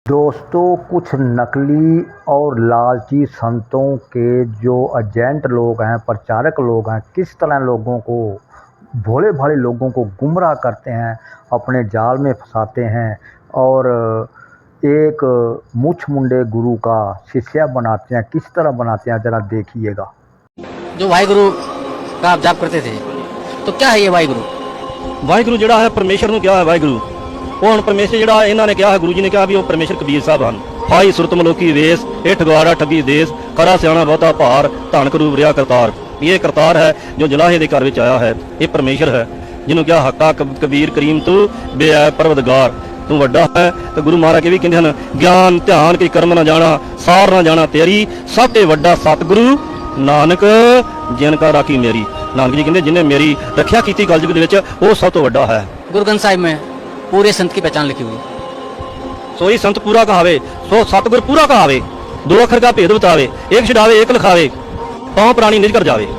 दोस्तों, कुछ नकली और लालची संतों के जो एजेंट लोग हैं, प्रचारक लोग हैं, किस तरह लोगों को, भोले भाले लोगों को गुमराह करते हैं, अपने जाल में फंसाते हैं और एक मुछ मुंडे गुरु का शिष्य बनाते हैं। किस तरह बनाते हैं, ज़रा देखिएगा। जो वाहिगुरु का आप जाप करते थे, तो क्या है ये वाहिगुरु? ਵਾਹਿਗੁਰੂ ਜਿਹੜਾ ਹੈ ਪਰਮੇਸ਼ਰ ਨੂੰ ਕਿਹਾ ਹੈ ਵਾਹਿਗੁਰੂ। ਉਹ ਹੁਣ ਪਰਮੇਸ਼ਰ ਜਿਹੜਾ ਇਹਨਾਂ ਨੇ ਕਿਹਾ ਹੈ, ਗੁਰੂ ਜੀ ਨੇ ਕਿਹਾ ਵੀ ਉਹ ਪਰਮੇਸ਼ਰ ਕਬੀਰ ਸਾਹਿਬ ਹਨ। ਹਾਈ ਸੁਰਤ ਮਲੋਕੀ ਵੇਸ ਇਹ ਠਗਵਾੜਾ ਠੱਗੀ ਦੇਸ ਖਰਾ ਸਿਆਣਾ ਬਹੁਤਾ ਭਾਰ ਧਾਨ ਕਰੂ ਰਿਆ ਕਰਤਾਰ। ਇਹ ਕਰਤਾਰ ਹੈ ਜੋ ਜਲਾਹੇ ਦੇ ਘਰ ਵਿੱਚ ਆਇਆ ਹੈ। ਇਹ ਪਰਮੇਸ਼ਰ ਹੈ ਜਿਹਨੂੰ ਕਿਹਾ ਹੱਕਾ ਕਬੀਰ ਕਰੀਮ ਤੂੰ ਬੇਅ ਪਰਵਦਗਾਰ। ਤੂੰ ਵੱਡਾ ਹੈ ਤੇ ਗੁਰੂ ਮਹਾਰਾਜ ਵੀ ਕਹਿੰਦੇ ਹਨ ਗਿਆਨ ਧਿਆਨ ਕੀ ਕਰਮ ਨਾ ਜਾਣਾ ਸਾਰ ਨਾ ਜਾਣਾ ਤੇਰੀ ਸਭ ਤੋਂ ਵੱਡਾ ਸਤਿਗੁਰੂ ਨਾਨਕ ਜਿਨ ਕਾ ਰਾਖੀ ਮੇਰੀ। नानक जी कहते जिन्हें मेरी रक्षा की कलयुग के वो सब तो वड्डा है। गुरु ग्रंथ साहिब में पूरे संत की पहचान लिखी हुई। सोई संत पूरा कहावे सो सतगुर पूरा कहावे। दो अखर का भेद बतावे एक छुड़ावे एक लिखावे पांव प्राणी निज कर जावे।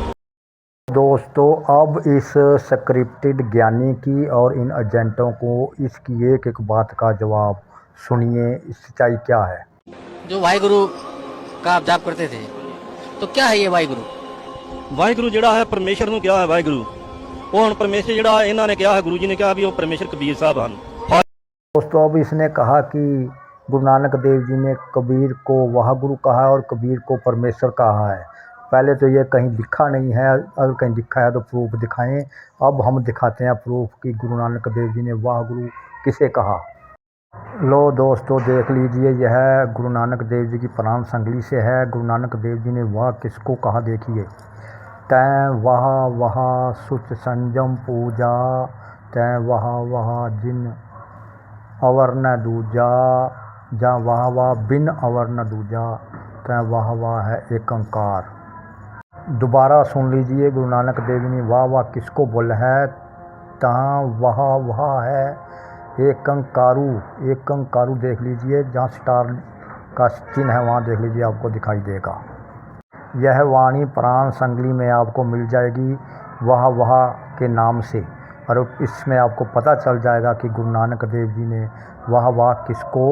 दोस्तों, अब इस स्क्रिप्टेड ज्ञानी की और इन एजेंटों को इसकी एक एक बात का जवाब सुनिए। सच्चाई क्या है? जो वाहिगुरु का आप जाप करते थे, तो क्या है ये वाहिगुरु? ਵਾਹਿਗੁਰੂ ਜਿਹੜਾ ਹੈ ਪਰਮੇਸ਼ਰ ਨੂੰ ਕਿਹਾ ਹੈ ਵਾਹਿਗੁਰੂ। ਉਹ ਹੁਣ ਪਰਮੇਸ਼ਰ ਜਿਹੜਾ ਇਹਨਾਂ ਨੇ ਕਿਹਾ ਹੈ, ਗੁਰੂ ਜੀ ਨੇ ਕਿਹਾ ਵੀ ਉਹ ਪਰਮੇਸ਼ਰ ਕਬੀਰ ਸਾਹਿਬ ਹਨ। दोस्तों, अब इसने कहा कि गुरु नानक देव जी ने कबीर को वह गुरु कहा है और कबीर को परमेश्वर कहा है। पहले तो ये कहीं लिखा नहीं है, अगर कहीं लिखा है तो प्रूफ दिखाएं। अब हम दिखाते हैं प्रूफ कि गुरु नानक देव जी ने वह गुरु किसे कहा। लो दोस्तों, देख लीजिए, यह गुरु नानक देव जी की प्राण संगली से है। गुरु नानक देव जी ने वह किसको कहा, देखिए। तैं वह सुच संजम पूजा तैं वह जिन अवर न दूजा जा वह बिन अवर न दूजा तैं वह है एक अंकार। दोबारा सुन लीजिए, गुरु नानक देव जी ने वाह किसको बोला है। तहाँ वह है एक अंकारू। एक अंकारू देख लीजिए, जहाँ स्टार का चिन्ह है वहाँ देख लीजिए, आपको दिखाई देगा। यह वाणी प्राण संगली में आपको मिल जाएगी वह के नाम से, और इसमें आपको पता चल जाएगा कि गुरु नानक देव जी ने वाह किसको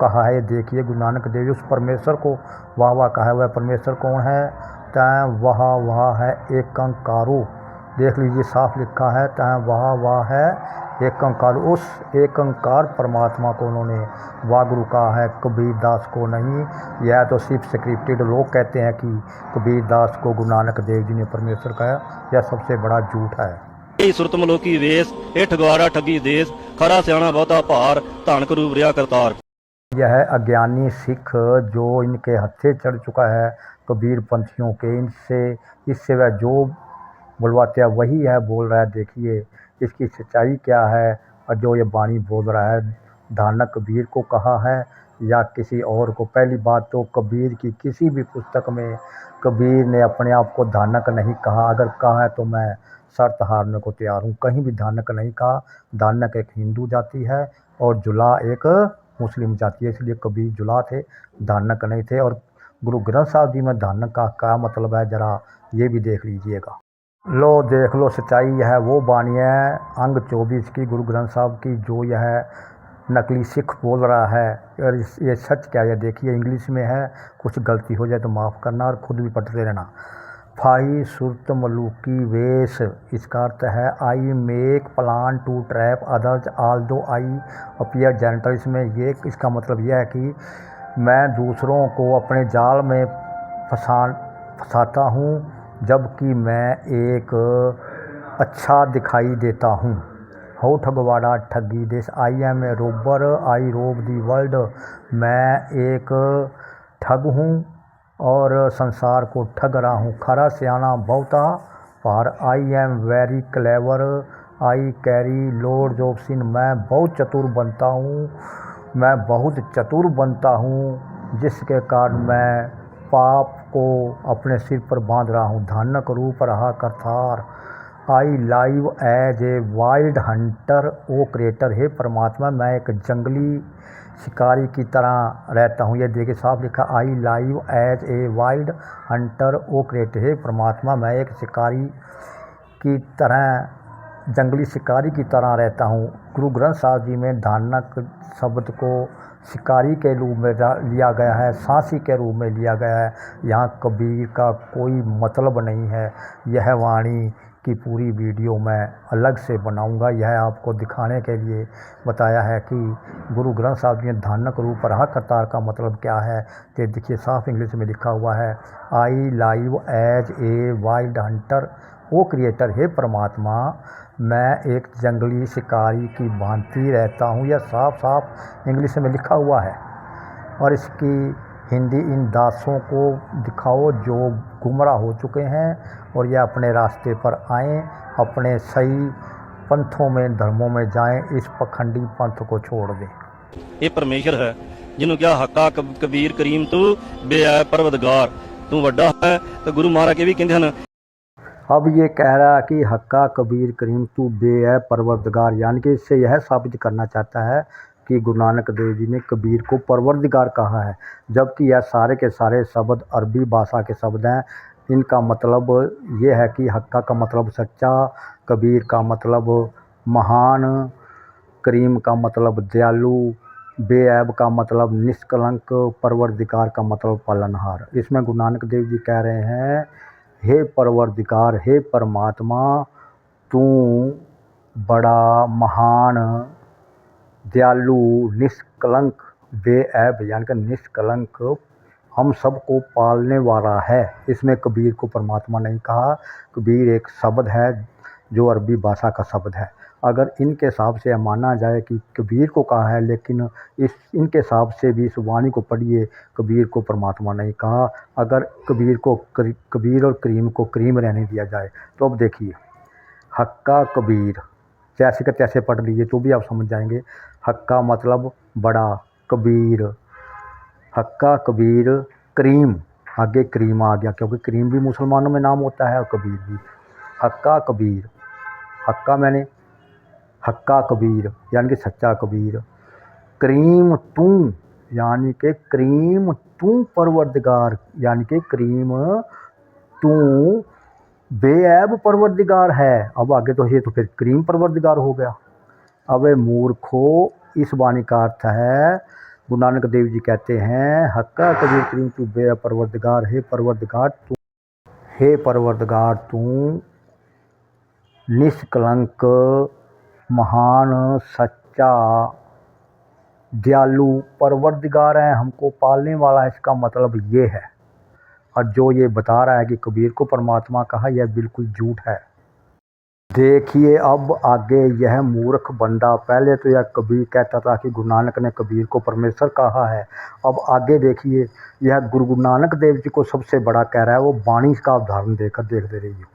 कहा है। देखिए, गुरु नानक देव जी उस परमेश्वर को वाह कहा है। वह परमेश्वर कौन है? तैं वह है एक अंकारू। देख लीजिए, साफ लिखा है तैं वह है एक अंकार। उस एक अंकार परमात्मा को उन्होंने वागुरु कहा है, कबीर दास को नहीं। यह तो सिर्फ स्क्रिप्टेड लोग कहते हैं कि कबीर दास को गुरु नानक देव जी ने परमेश्वर कहा। यह सबसे बड़ा झूठ है। सुरत मलोकी वेस ये ठगवाड़ा ठगी देश खरा सियाणा बहुता भार धान करू रिया करतार। यह अज्ञानी सिख जो इनके हत्थे चढ़ चुका है कबीर पंथियों के, इससे वह जो बुलवाते हैं वही है बोल रहा है। देखिए इसकी सच्चाई क्या है, और जो ये बाणी बोल रहा है धानक कबीर को कहा है या किसी और को। पहली बात तो कबीर की किसी भी पुस्तक में कबीर ने अपने आप को धानक नहीं कहा। अगर कहा है तो मैं शर्त हारने को तैयार हूँ। कहीं भी धानक नहीं कहा। धानक एक हिंदू जाति है और जुला एक मुस्लिम जाति है, इसलिए कबीर जुला थे, धानक नहीं थे। और गुरु ग्रंथ साहब जी में धानक का क्या मतलब है, ज़रा ये भी देख लीजिएगा। लो देख लो, सच्चाई यह वो बाणी है अंग 24 की गुरु ग्रंथ साहब की, जो यह नकली सिख बोल रहा है। और ये सच क्या है देखिए, इंग्लिश में है, कुछ गलती हो जाए तो माफ़ करना और ख़ुद भी पढ़ते रहना। फाई सुरत मलूकी वेश, इसका अर्थ है I make plan to trap others although I appear gentle. इसमें ये इसका मतलब यह है कि मैं दूसरों को अपने जाल में फंसाता हूँ जबकि मैं एक अच्छा दिखाई देता हूँ। हो ठगवाड़ा ठगी देश, आई एम ए रोबर आई रोब दी वर्ल्ड। मैं एक ठग हूँ और संसार को ठग रहा हूँ। खरा सियाना बहुता पार, I am very clever I carry lords of sin. मैं बहुत चतुर बनता हूँ, मैं बहुत चतुर बनता हूँ, जिसके कारण मैं पाप को अपने सिर पर बांध रहा हूँ। धानक रूप रहा करतार, I live as a wild hunter O creator. हे परमात्मा, मैं एक जंगली शिकारी की तरह रहता हूँ। ये देखिए साफ लिखा, I live as a wild hunter O creator. हे परमात्मा, मैं एक शिकारी की तरह, जंगली शिकारी की तरह रहता हूँ। गुरु ग्रंथ साहब जी में धानक शब्द को शिकारी के रूप में लिया गया है, सांसी के रूप में लिया गया है। यहाँ कबीर का कोई मतलब नहीं है। यह वाणी की पूरी वीडियो मैं अलग से बनाऊंगा। यह आपको दिखाने के लिए बताया है कि गुरु ग्रंथ साहब जी ने धानक रूप रहा करतार का मतलब क्या है। तो देखिए साफ इंग्लिश में लिखा हुआ है, I live as a wild hunter O creator. हे परमात्मा, मैं एक जंगली शिकारी की भांति रहता हूँ। यह साफ साफ इंग्लिश में लिखा हुआ है। और इसकी हिंदी इन दासों को दिखाओ जो गुमराह हो चुके हैं और यह अपने रास्ते पर आएँ, अपने सही पंथों में धर्मों में जाएं, इस पखंडी पंथ को छोड़ दें। ਇਹ ਪਰਮੇਸ਼ਰ ਹੈ ਜਿਹਨੂੰ ਕਿਹਾ ਹੱਕਾ ਕਬੀਰ ਕਰੀਮ ਤੂੰ ਬੇਅਬ ਪਰਵਦਗਾਰ ਤੂੰ ਵੱਡਾ ਹੈ। ਤੇ ਗੁਰੂ ਮਹਾਰਾਜ ਇਹ ਵੀ ਕਹਿੰਦੇ ਹਨ अब ये कह रहा है कि हक्का कबीर करीम तू बेअब परवरदिगार, यानी कि इससे यह साबित करना चाहता है कि गुरु नानक देव जी ने कबीर को परवरदिगार कहा है, जबकि यह सारे के सारे शब्द अरबी भाषा के शब्द हैं। इनका मतलब ये है कि हक्का का मतलब सच्चा, कबीर का मतलब महान, करीम का मतलब दयालु, बेअब का मतलब निष्कलंक, परवरदिगार का मतलब पालनहार। इसमें गुरु नानक देव जी कह रहे हैं, हे परवरदिगार, हे परमात्मा, तू बड़ा महान, दयालु, निष्कलंक, बेअब यानी कि निष्कलंक, हम सबको पालने वाला है। इसमें कबीर को परमात्मा नहीं कहा। कबीर एक शब्द है जो अरबी भाषा का शब्द है। अगर इनके हिसाब से माना जाए कि कबीर को कहा है, लेकिन इनके हिसाब से भी इस वाणी को पढ़िए, कबीर को परमात्मा नहीं कहा। अगर कबीर और करीम को करीम रहने दिया जाए तो अब देखिए, हक्का कबीर जैसे के तैसे पढ़ लीजिए तो भी आप समझ जाएंगे। हक्का मतलब बड़ा, कबीर, हक्का कबीर, करीम, आगे करीम आ गया क्योंकि करीम भी मुसलमानों में नाम होता है और कबीर भी। हक्का कबीर, हक्का मैंने हक्का कबीर यानी कि सच्चा कबीर, करीम तू यानी कि करीम तू परवरदिगार, यानी कि करीम तू बेअब परवरदिगार है। अब आगे तो ये तो फिर करीम परवरदिगार हो गया। अब मूर्खो, इस वाणी का अर्थ है, गुरु नानक देव जी कहते हैं, हक्का कबीर करीम तू बेअब परवरदिगार, हे परवरदिगार तू, हे परवरदिगार तू निष्कलंक, महान, सच्चा, दयालु, परवरदिगार है, हमको पालने वाला है। इसका मतलब ये है। और जो ये बता रहा है कि कबीर को परमात्मा कहा, यह बिल्कुल झूठ है। देखिए अब आगे यह मूर्ख बंदा, पहले तो यह कबीर कहता था कि गुरु नानक ने कबीर को परमेश्वर कहा है। अब आगे देखिए, यह गुरु नानक देव जी को सबसे बड़ा कह रहा है। वो वाणी का उदाहरण देकर देख दे रही है।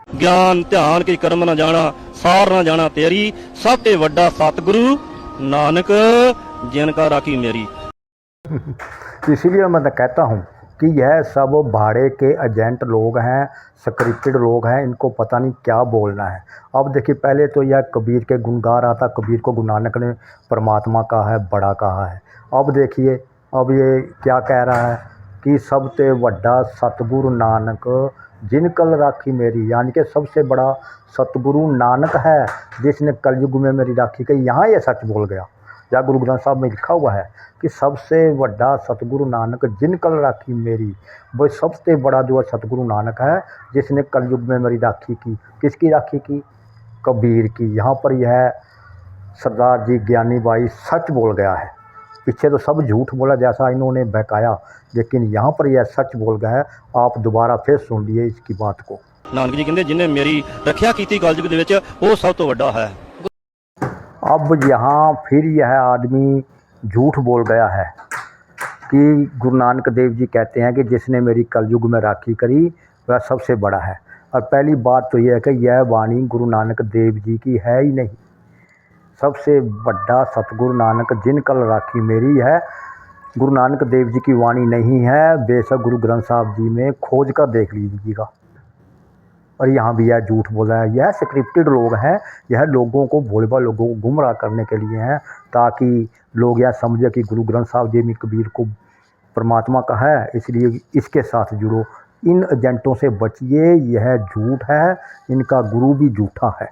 ਗਿਆਨ ਧਿਆਨ ਕੀ ਕਰਮ ਨਾ ਜਾਣਾ, ਸਾਰ ਨਾ ਜਾਣਾ ਤੇਰੀ, ਸਭ ਤੇ ਵੱਡਾ ਸਤਿਗੁਰੂ ਨਾਨਕ ਜਿਨ ਕਾ ਰਾਖੀ ਮੇਰੀ। इसीलिए मैं कहता हूँ कि यह सब भाड़े के एजेंट लोग हैं, स्क्रिप्टेड लोग हैं, इनको पता नहीं क्या बोलना है। अब देखिए, पहले तो यह कबीर के गुण गा रहा था, कबीर को गुरु नानक ने परमात्मा कहा है, बड़ा कहा है। अब देखिए, अब ये क्या कह रहा है कि सब ते वड्डा सतगुरु नानक जिन कल राखी मेरी, यानी कि सबसे बड़ा सतगुरु नानक है जिसने कलयुग में मेरी राखी की। यहाँ ये सच बोल गया। या गुरु ग्रंथ साहब में लिखा हुआ है कि सबसे बड़ा सतगुरु नानक जिन कल राखी मेरी, वो सबसे बड़ा जो है सतगुरु नानक है जिसने कलयुग में मेरी राखी की। किसकी राखी की? कबीर की। यहाँ पर यह सरदार जी ज्ञानी भाई सच बोल गया है। पीछे तो सब झूठ बोला जैसा इन्होंने बहकाया, लेकिन यहाँ पर यह सच बोल गया है। आप दोबारा फिर सुन लिए इसकी बात को। ਨਾਨਕ ਜੀ ਕਹਿੰਦੇ ਜਿਨੇ ਮੇਰੀ ਰੱਖਿਆ ਕੀਤੀ ਕਲਯੁਗ ਦੇ ਵਿੱਚ ਉਹ ਸਭ ਤੋਂ ਵੱਡਾ ਹੈ। अब यहाँ फिर यह आदमी झूठ बोल गया है कि गुरु नानक देव जी कहते हैं कि जिसने मेरी कलयुग में राखी करी वह सबसे बड़ा है। और पहली बात तो यह है कि यह वाणी गुरु नानक देव जी की है ही नहीं। सबसे बड़ा सतगुरु नानक जिन कल राखी मेरी है, गुरु नानक देव जी की वाणी नहीं है। बेशक गुरु ग्रंथ साहब जी में खोज कर देख लीजिएगा। और यहाँ भी यह झूठ बोल रहा है। यह स्क्रिप्टेड लोग हैं, यह लोगों को, भोले भाले लोगों को गुमराह करने के लिए हैं, ताकि लोग यह समझे कि गुरु ग्रंथ साहब जी में कबीर को परमात्मा का है, इसलिए इसके साथ जुड़ो। इन एजेंटों से बचिए, यह झूठ है, इनका गुरु भी झूठा है।